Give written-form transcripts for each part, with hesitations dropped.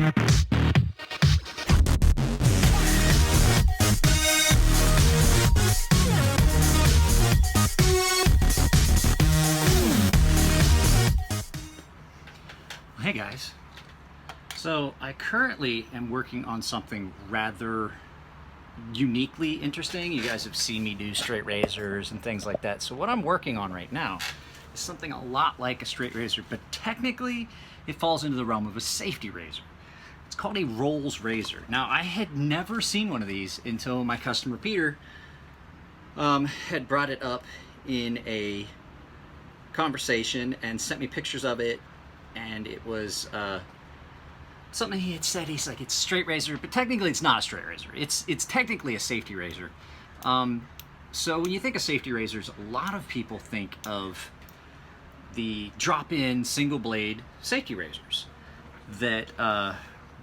Hey guys, so I currently am working on something rather uniquely interesting. You guys have seen me do straight razors and things like that. So what I'm working on right now is something a lot like a straight razor, but technically it falls into the realm of a safety razor. It's called a rolls razor. Now I had never seen one of these until my customer Peter had brought it up in a conversation and sent me pictures of it. And it was something he had said. He's like, it's a straight razor, but technically it's not a straight razor. It's technically a safety razor. So when you think of safety razors, a lot of people think of the drop-in single blade safety razors that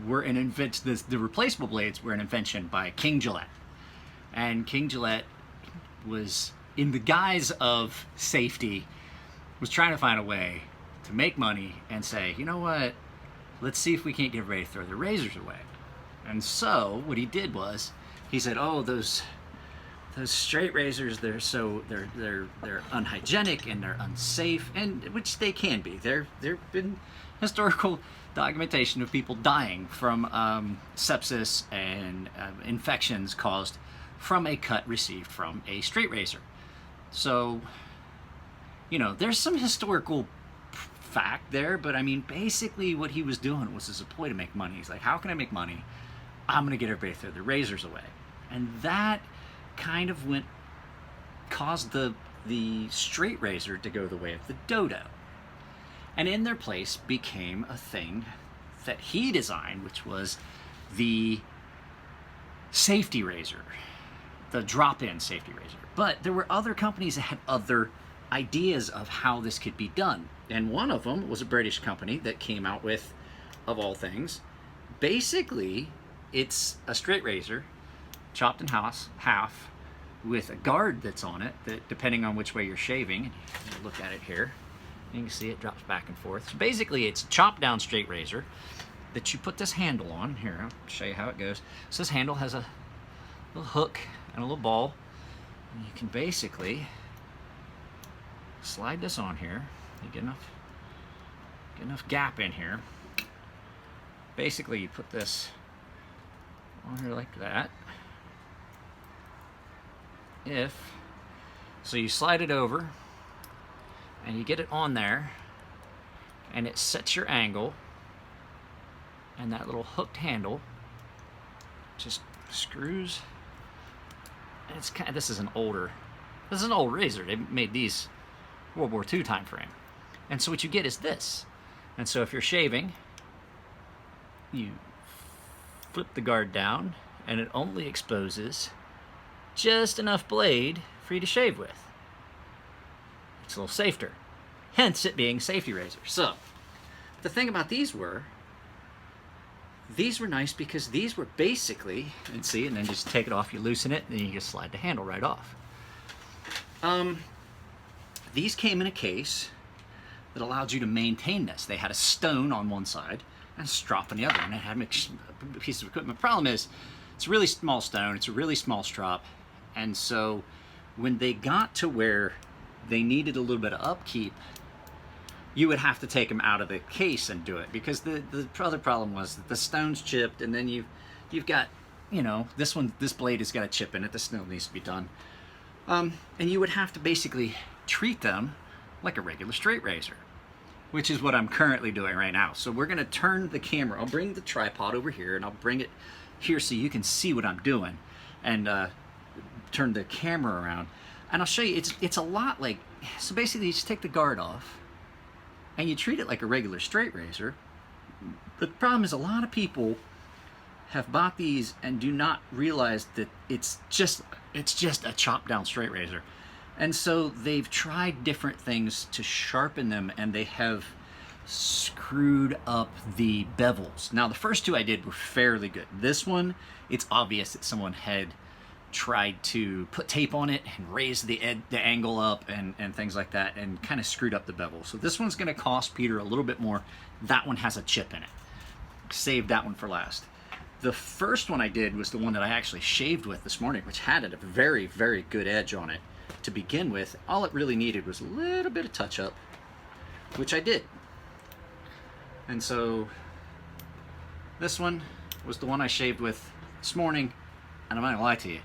were an invention. The replaceable blades were an invention by King Gillette, and King Gillette was, in the guise of safety, was trying to find a way to make money and say, you know what, let's see if we can't get everybody to throw their razors away. And so what he did was he said, oh, those straight razors, they're unhygienic and they're unsafe, and which they can be. There've been historical documentation of people dying from sepsis and infections caused from a cut received from a straight razor. So, you know, there's some historical fact there, but I mean, basically what he was doing was as a ploy to make money. He's like, how can I make money? I'm gonna get everybody to throw their razors away. And that kind of caused the straight razor to go the way of the dodo. And in their place became a thing that he designed, which was the safety razor, the drop-in safety razor. But there were other companies that had other ideas of how this could be done. And one of them was a British company that came out with, of all things, basically it's a straight razor chopped in half with a guard that's on it that, depending on which way you're shaving, and you look at it here, you can see it drops back and forth. So basically it's a chopped down straight razor that you put this handle on. Here, I'll show you how it goes. So this handle has a little hook and a little ball, and you can basically slide this on here. You get enough gap in here. Basically, you put this on here like that. So you slide it over, and you get it on there, and it sets your angle, and that little hooked handle just screws. And it's kind of, this is an old razor. They made these World War II time frame. And so what you get is this. And so if you're shaving, you flip the guard down and it only exposes just enough blade for you to shave with. It's a little safer. Hence it being safety razor. So the thing about these were nice because these were basically, and see, and then just take it off, you loosen it, and then you just slide the handle right off. These came in a case that allowed you to maintain this. They had a stone on one side and a strop on the other, and it had a piece of equipment. The problem is, it's a really small stone, it's a really small strop, and so when they got to where they needed a little bit of upkeep, you would have to take them out of the case and do it, because the other problem was that the stone's chipped, and then you've got, you know, this blade has got a chip in it. This still needs to be done, and you would have to basically treat them like a regular straight razor, which is what I'm currently doing right now. So we're gonna turn the camera. I'll bring the tripod over here, and I'll bring it here so you can see what I'm doing, and turn the camera around, and I'll show you. It's a lot like, so basically you just take the guard off and you treat it like a regular straight razor. But the problem is, a lot of people have bought these and do not realize that it's just a chopped down straight razor. And so they've tried different things to sharpen them, and they have screwed up the bevels. Now the first two I did were fairly good. This one, it's obvious that someone had tried to put tape on it and raise the angle up and things like that, and kind of screwed up the bevel. So this one's going to cost Peter a little bit more. That one has a chip in it. saved that one for last. The first one I did was the one that I actually shaved with this morning, which had a very, very good edge on it to begin with. All it really needed was a little bit of touch up, which I did. And so this one was the one I shaved with this morning, and I'm not gonna lie to you,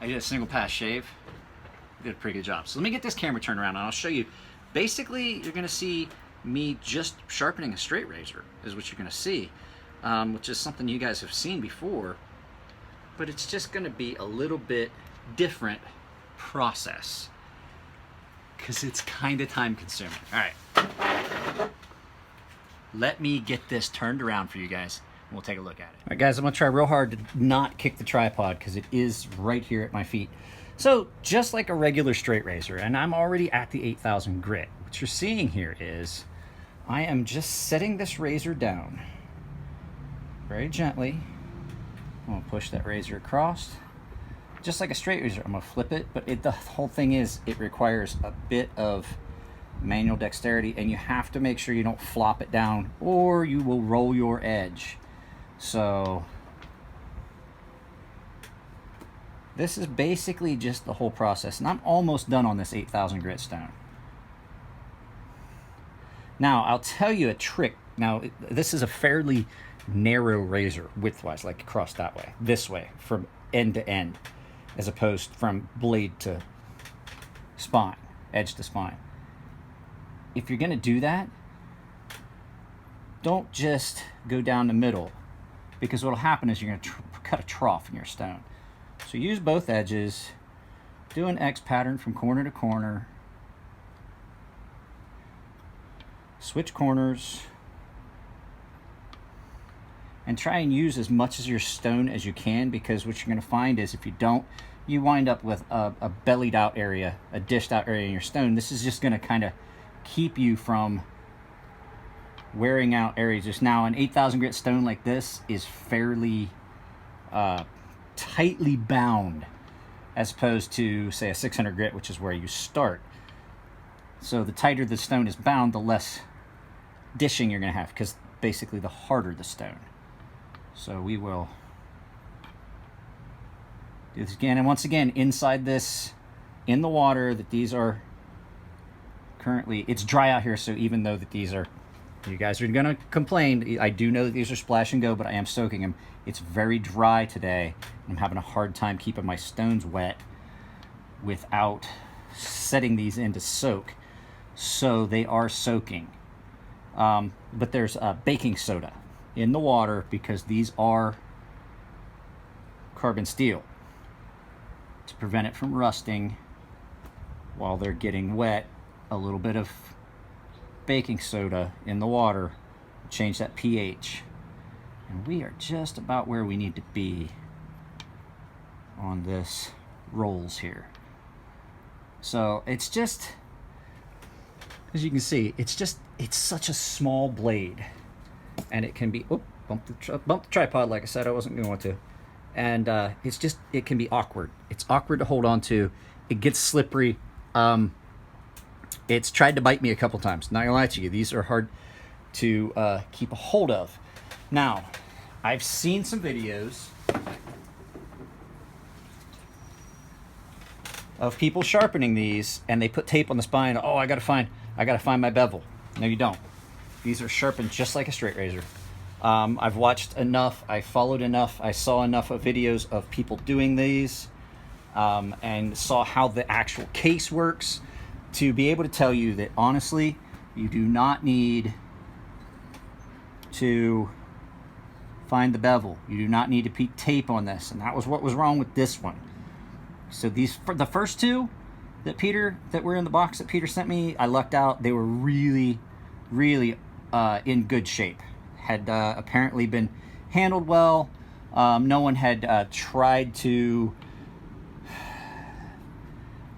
I did a single pass shave, did a pretty good job. So let me get this camera turned around and I'll show you. Basically, you're gonna see me just sharpening a straight razor is what you're gonna see, which is something you guys have seen before, but it's just gonna be a little bit different process because it's kind of time consuming. All right, let me get this turned around for you guys and we'll take a look at it. All right, guys, I'm gonna try real hard to not kick the tripod because it is right here at my feet. So just like a regular straight razor, and I'm already at the 8000 grit, what you're seeing here is I am just setting this razor down very gently. I'm gonna push that razor across, just like a straight razor. I'm gonna flip it, but the whole thing is it requires a bit of manual dexterity, and you have to make sure you don't flop it down or you will roll your edge. So this is basically just the whole process, and I'm almost done on this 8000 grit stone. Now, I'll tell you a trick. Now, this is a fairly narrow razor width-wise, like across that way, this way, from end to end, as opposed from blade to spine, edge to spine. If you're gonna do that, don't just go down the middle, because what'll happen is you're gonna cut a trough in your stone. So use both edges, do an X pattern from corner to corner, switch corners, and try and use as much of your stone as you can, because what you're going to find is if you don't, you wind up with a bellied out area, a dished out area in your stone. This is just going to kind of keep you from wearing out areas. Just now, an 8000 grit stone like this is fairly tightly bound, as opposed to, say, a 600 grit, which is where you start. So the tighter the stone is bound, the less dishing you're going to have, because basically the harder the stone. So we will do this again, and once again, inside this, in the water, that these are currently, it's dry out here, so even though that these are, you guys are going to complain, I do know that these are splash and go, but I am soaking them. It's very dry today. I'm having a hard time keeping my stones wet without setting these in to soak, so they are soaking. But there's baking soda in the water because these are carbon steel, to prevent it from rusting while they're getting wet. A little bit of baking soda in the water will change that pH, and we are just about where we need to be on this rolls here. So it's just, as you can see, it's such a small blade, and it can be, oh, bump the tripod, like I said I wasn't going to, and it can be awkward. It's awkward to hold on to. It gets slippery. It's tried to bite me a couple times. Not gonna lie to you, these are hard to keep a hold of. Now, I've seen some videos of people sharpening these, and they put tape on the spine. Oh, I gotta find my bevel. No, you don't. These are sharpened just like a straight razor. I've watched enough, I followed enough, I saw enough of videos of people doing these, and saw how the actual case works, to be able to tell you that honestly, you do not need to find the bevel. You do not need to put tape on this, and that was what was wrong with this one. So these, for the first two that were in the box that Peter sent me, I lucked out. They were really, really in good shape. Had apparently been handled well. No one had tried to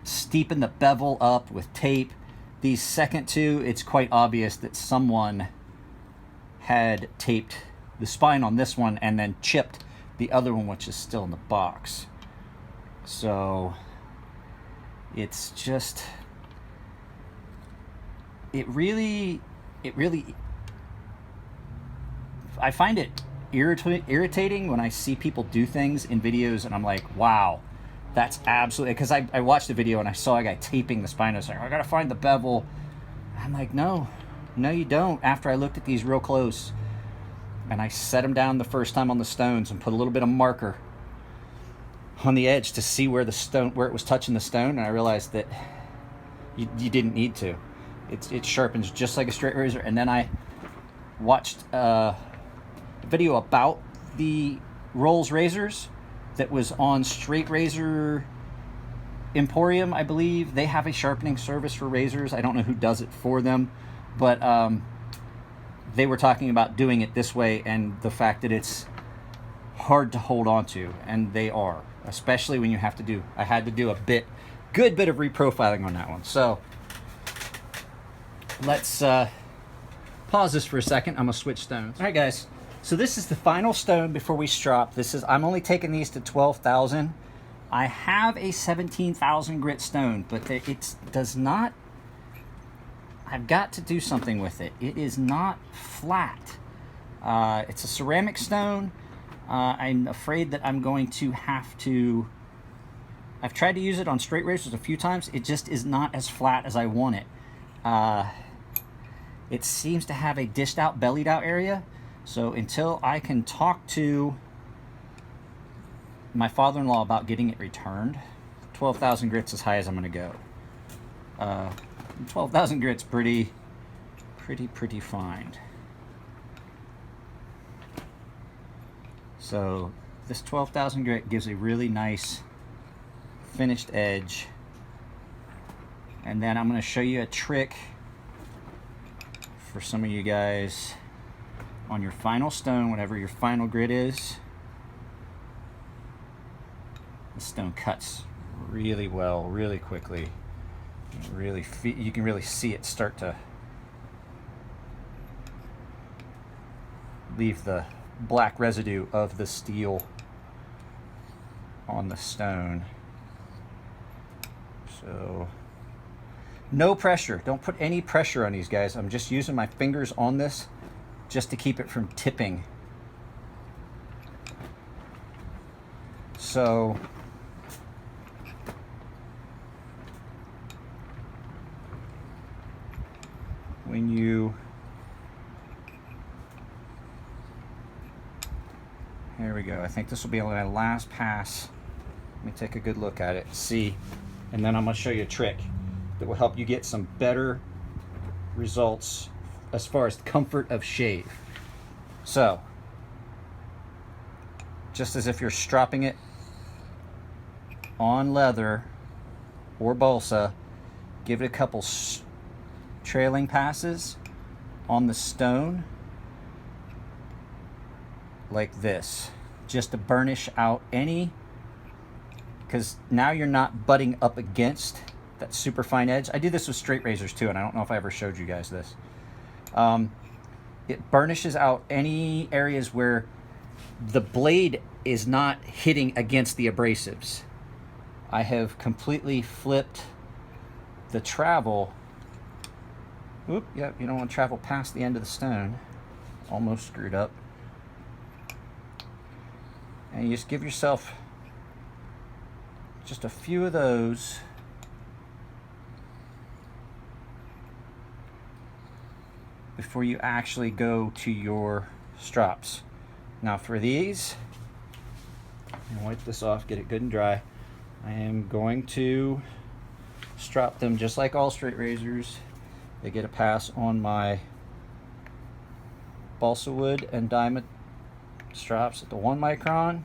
steepen the bevel up with tape. These second two, it's quite obvious that someone had taped the spine on this one and then chipped the other one, which is still in the box. So it's just, it really, if I find it irritating when I see people do things in videos and I'm like, wow, that's absolutely, because I watched the video and I saw a guy taping the spine. I was like, I gotta find the bevel. I'm like, no you don't. After I looked at these real close and I set them down the first time on the stones and put a little bit of marker on the edge to see where it was touching the stone, and I realized that you didn't need to. It sharpens just like a straight razor. And then I watched a video about the Rolls razors that was on Straight Razor Emporium, I believe. They have a sharpening service for razors. I don't know who does it for them, but they were talking about doing it this way and the fact that it's hard to hold on to, and they are, especially when you have to do, I had to do a good bit of reprofiling on that one. So let's pause this for a second. I'm gonna switch stones. All right, guys. So this is the final stone before we strop. I'm only taking these to 12,000. I have a 17,000 grit stone, but it does not. I've got to do something with it. It is not flat. It's a ceramic stone. I'm afraid that I'm going to have to. I've tried to use it on straight razors a few times. It just is not as flat as I want it. It seems to have a dished out, bellied out area. So until I can talk to my father-in-law about getting it returned, 12,000 grit's as high as I'm going to go. 12,000 grit's pretty fine. So this 12,000 grit gives a really nice finished edge. And then I'm going to show you a trick for some of you guys on your final stone, whatever your final grit is. The stone cuts really well, really quickly. You can really see it start to leave the black residue of the steel on the stone. So no pressure. Don't put any pressure on these guys. I'm just using my fingers on this just to keep it from tipping. So when you, here we go. I think this will be my last pass. Let me take a good look at it, see, and then I'm going to show you a trick that will help you get some better results as far as comfort of shave. So, just as if you're stropping it on leather or balsa, give it a couple trailing passes on the stone like this, just to burnish out any, because now you're not butting up against that super fine edge. I do this with straight razors too, and I don't know if I ever showed you guys this. It burnishes out any areas where the blade is not hitting against the abrasives. I have completely flipped the travel. Oop, yep, you don't want to travel past the end of the stone. Almost screwed up. And you just give yourself just a few of those. Before you actually go to your strops. Now for these, and wipe this off, get it good and dry. I am going to strop them just like all straight razors. They get a pass on my balsa wood and diamond strops at the 1 micron.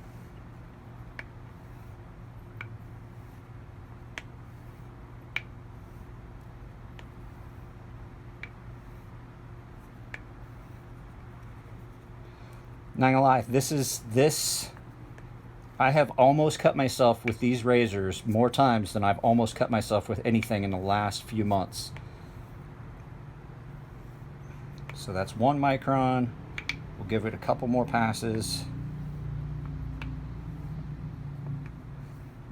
Not gonna lie, I have almost cut myself with these razors more times than I've almost cut myself with anything in the last few months. So that's 1 micron. We'll give it a couple more passes.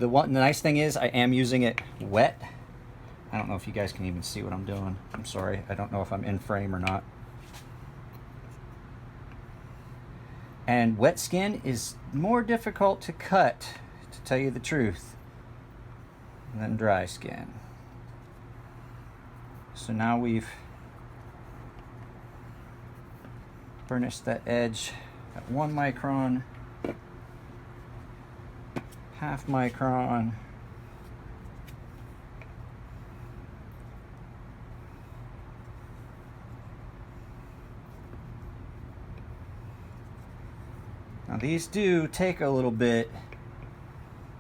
The nice thing is I am using it wet. I don't know if you guys can even see what I'm doing. I'm sorry, I don't know if I'm in frame or not. And wet skin is more difficult to cut, to tell you the truth, than dry skin. So now we've burnished that edge at 1 micron, half micron, now these do take a little bit.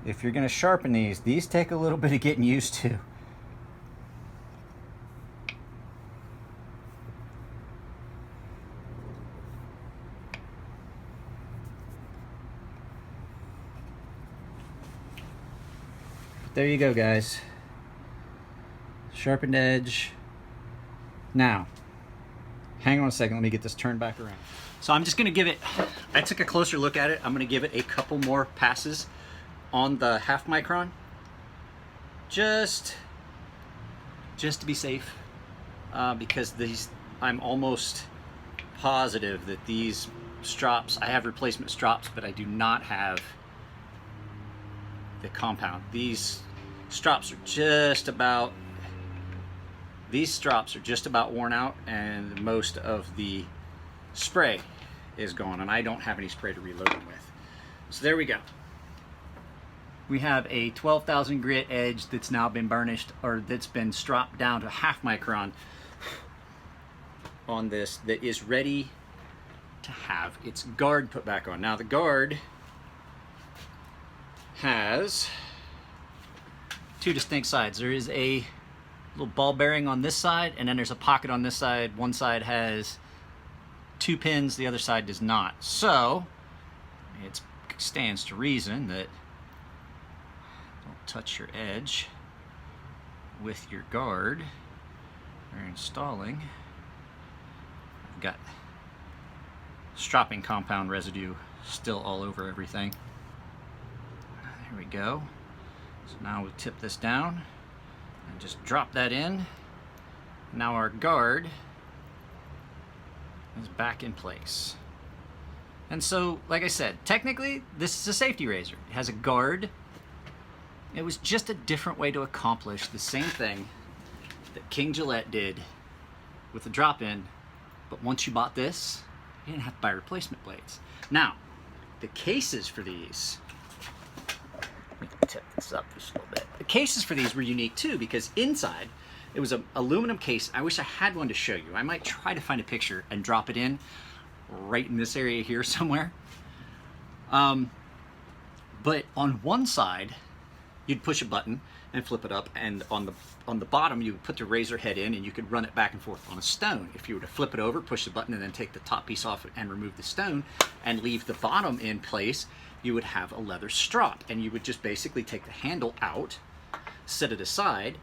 If you're going to sharpen these take a little bit of getting used to. But there you go, guys. Sharpened edge. Now, hang on a second, let me get this turned back around. So I'm just going to give it, I took a closer look at it. I'm going to give it a couple more passes on the half micron, just to be safe, because I'm almost positive that these strops, I have replacement strops, but I do not have the compound. These strops are just about worn out, and most of the spray is gone, and I don't have any spray to reload them with. So there we go. We have a 12,000 grit edge that's now been burnished, or that's been stropped down to half micron on this, that is ready to have its guard put back on. Now the guard has two distinct sides. There is a little ball bearing on this side, and then there's a pocket on this side. One side has 2 pins, the other side does not. So it stands to reason that don't touch your edge with your guard or installing. I've got stropping compound residue still all over everything. There we go. So now we'll tip this down and just drop that in. Now our guard is back in place. And so, like I said, technically this is a safety razor. It has a guard. It was just a different way to accomplish the same thing that King Gillette did with the drop-in, but once you bought this, you didn't have to buy replacement blades. Now, the cases for these, let me tip this up just a little bit. The cases for these were unique too, because inside it was an aluminum case. I wish I had one to show you. I might try to find a picture and drop it in right in this area here somewhere. But on one side, you'd push a button and flip it up, and on the bottom you would put the razor head in, and you could run it back and forth on a stone. If you were to flip it over, push the button, and then take the top piece off and remove the stone and leave the bottom in place, you would have a leather strop, and you would just basically take the handle out, set it aside,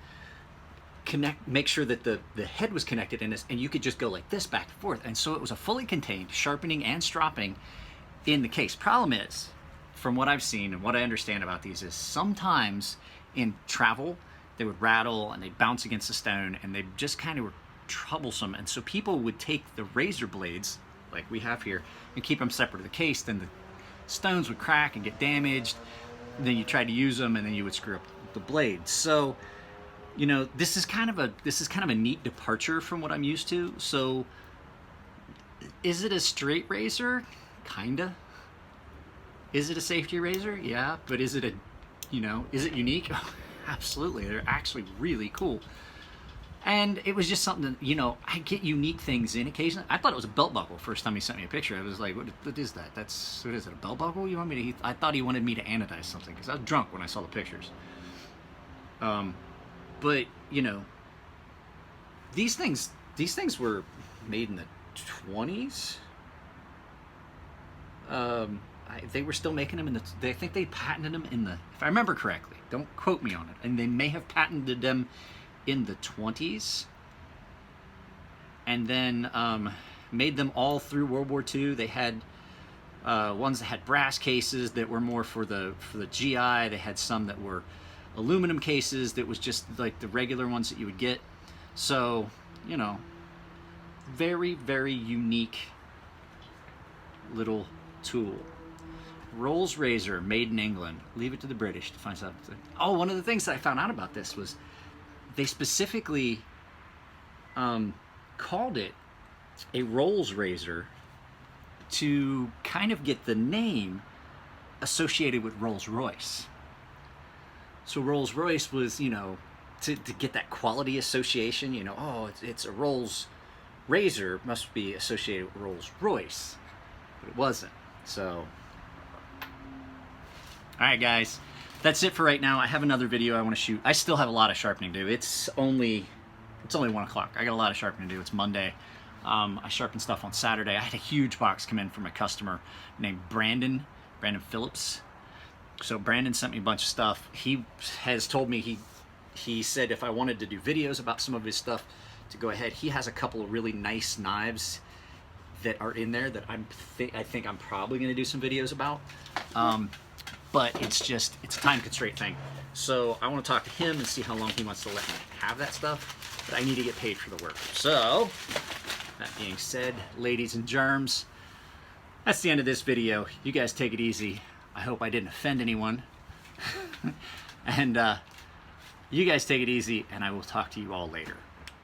make sure that the head was connected in this, and you could just go like this back and forth. And so it was a fully contained sharpening and stropping in the case. Problem is, from what I've seen and what I understand about these, is sometimes in travel they would rattle and they'd bounce against the stone, and they just kind of were troublesome. And so people would take the razor blades like we have here and keep them separate of the case. Then the stones would crack and get damaged. Then you try to use them, and then you would screw up the blades. So, you know, this is kind of a neat departure from what I'm used to. So, is it a straight razor? Kinda. Is it a safety razor? Yeah, but is it a, you know, is it unique? Absolutely. They're actually really cool. And it was just something that, you know, I get unique things in occasionally. I thought it was a belt buckle first time he sent me a picture. I was like, what is that? What is it, a belt buckle? You want me to, I thought he wanted me to anodize something, because I was drunk when I saw the pictures. But, you know, these things were made in the 20s. They were still making them in I think they patented them in the, if I remember correctly, don't quote me on it, and they may have patented them in the 20s, and then made them all through World War II. They had ones that had brass cases that were more for the GI. They had some that were aluminum cases that was just like the regular ones that you would get. So, you know, very, very unique little tool. Rolls razor, made in England. Leave it to the British to find something. Oh, one of the things that I found out about this was they specifically called it a Rolls razor to kind of get the name associated with Rolls-Royce. So Rolls-Royce was, you know, to get that quality association, you know, oh, it's a Rolls razor, must be associated with Rolls-Royce, but it wasn't. So, all right, guys, that's it for right now. I have another video I want to shoot. I still have a lot of sharpening to do. It's only 1 o'clock. I got a lot of sharpening to do. It's Monday. I sharpened stuff on Saturday. I had a huge box come in from a customer named Brandon Phillips. So Brandon sent me a bunch of stuff. He has told me he said if I wanted to do videos about some of his stuff, to go ahead. He has a couple of really nice knives that are in there that I think I'm probably going to do some videos about. But it's a time constraint thing. So I want to talk to him and see how long he wants to let me have that stuff. But I need to get paid for the work. So that being said, ladies and germs, that's the end of this video. You guys take it easy. I hope I didn't offend anyone. And you guys take it easy, and I will talk to you all later.